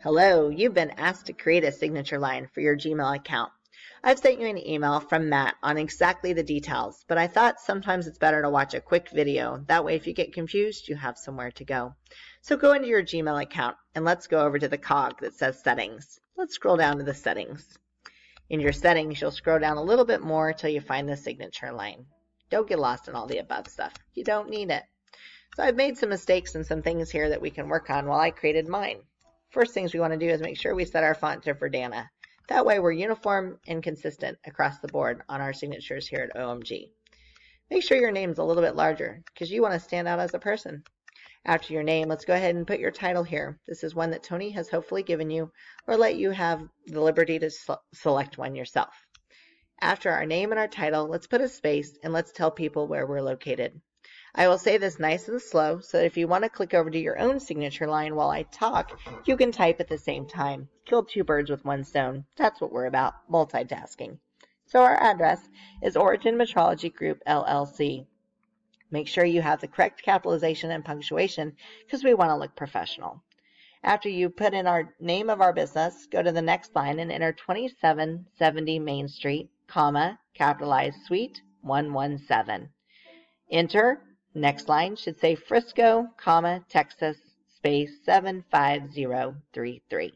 Hello, you've been asked to create a signature line for your Gmail account. I've sent you an email from Matt on exactly the details, but I thought sometimes it's better to watch a quick video. That way, if you get confused, you have somewhere to go. So go into your Gmail account and let's go over to the cog that says Settings. Let's scroll down to the Settings. In your settings, you'll scroll down a little bit more until you find the signature line. Don't get lost in all the above stuff. You don't need it. So I've made some mistakes and some things here that we can work on while I created mine. First things we want to do is make sure we set our font to Verdana. That way we're uniform and consistent across the board on our signatures here at OMG. Make sure your name's a little bit larger because you want to stand out as a person. After your name, let's go ahead and put your title here. This is one that Tony has hopefully given you or let you have the liberty to select one yourself. After our name and our title, let's put a space and let's tell people where we're located. I will say this nice and slow so that if you want to click over to your own signature line while I talk, you can type at the same time. Kill two birds with one stone. That's what we're about, multitasking. So our address is Origin Metrology Group, LLC. Make sure you have the correct capitalization and punctuation because we want to look professional. After you put in our name of our business, go to the next line and enter 2770 Main Street, comma, capitalized suite 117. Enter. Next line should say Frisco, comma, Texas, space 75033.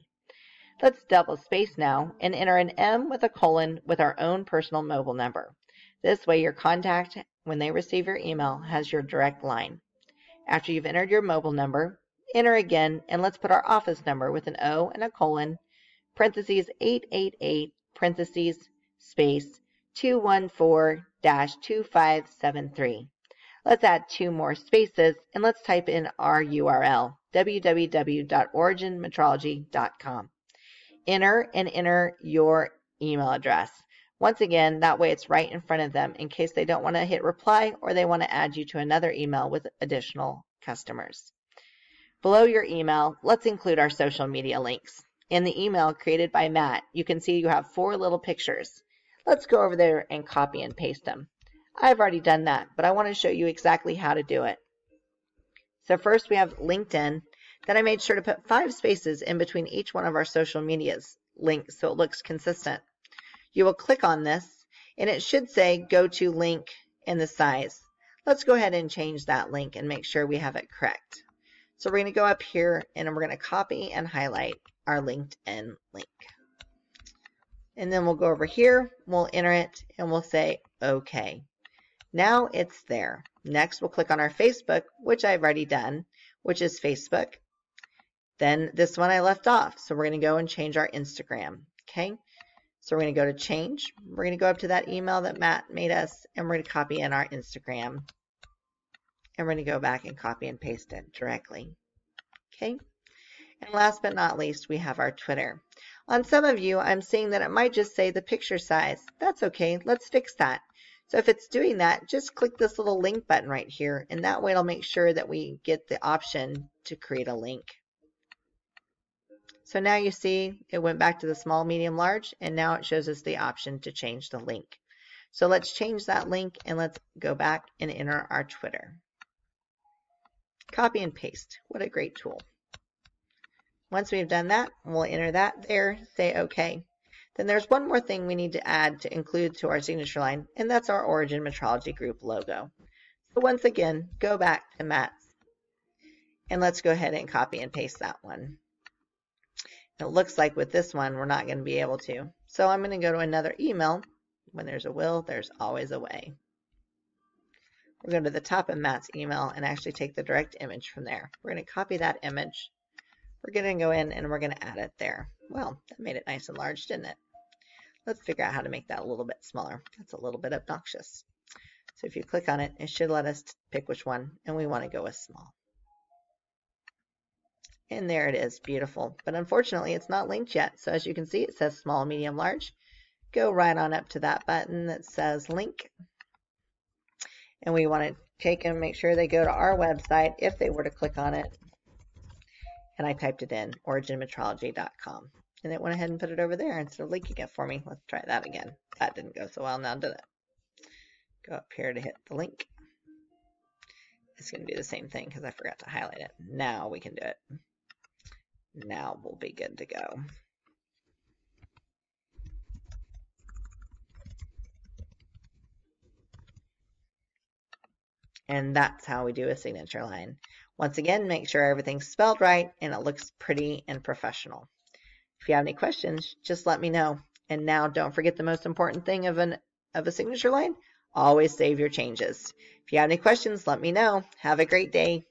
Let's double space now and enter an M with a colon with our own personal mobile number. This way your contact, when they receive your email, has your direct line. After you've entered your mobile number, enter again and let's put our office number with an O and a colon, parentheses 888, parentheses, space 214-2573. Let's add two more spaces and let's type in our URL, www.originmetrology.com. Enter and enter your email address. Once again, that way it's right in front of them in case they don't want to hit reply or they want to add you to another email with additional customers. Below your email, let's include our social media links. In the email created by Matt, you can see you have 4 little pictures. Let's go over there and copy and paste them. I've already done that, but I want to show you exactly how to do it. So first we have LinkedIn. Then I made sure to put 5 spaces in between each one of our social media's links so it looks consistent. You will click on this and it should say go to link and the size. Let's go ahead and change that link and make sure we have it correct. So we're going to go up here and we're going to copy and highlight our LinkedIn link. And then we'll go over here, we'll enter it and we'll say OK. Now it's there. Next, we'll click on our Facebook, which I've already done, which is Facebook. Then this one I left off. So we're going to go and change our Instagram. Okay. So we're going to go to change. We're going to go up to that email that Matt made us, and we're going to copy in our Instagram. And we're going to go back and copy and paste it directly. Okay. And last but not least, we have our Twitter. On some of you, I'm seeing that it might just say the picture size. That's okay. Let's fix that. So if it's doing that, just click this little link button right here, and that way it'll make sure that we get the option to create a link. So now you see it went back to the small, medium, large, and now it shows us the option to change the link. So let's change that link and let's go back and enter our Twitter. Copy and paste. What a great tool. Once we've done that, we'll enter that there, say OK. Then there's one more thing we need to add to include to our signature line, and that's our Origin Metrology Group logo. So once again, go back to Matt's, and let's go ahead and copy and paste that one. It looks like with this one, we're not going to be able to. So I'm going to go to another email. When there's a will, there's always a way. We're going to the top of Matt's email and actually take the direct image from there. We're going to copy that image. We're going to go in and we're going to add it there. Well, that made it nice and large, didn't it? Let's figure out how to make that a little bit smaller. That's a little bit obnoxious. So if you click on it, it should let us pick which one, and we want to go with small. And there it is, beautiful. But unfortunately, it's not linked yet. So as you can see, it says small, medium, large. Go right on up to that button that says link. And we want to take and make sure they go to our website if they were to click on it. And I typed it in, originmetrology.com. And it went ahead and put it over there instead of linking it for me. Let's try that again. That didn't go so well now, did it? Go up here to hit the link. It's going to do the same thing because I forgot to highlight it. Now we can do it. Now we'll be good to go. And that's how we do a signature line. Once again, make sure everything's spelled right and it looks pretty and professional. If you have any questions, just let me know. And now don't forget the most important thing of a signature line, always save your changes. If you have any questions, let me know. Have a great day.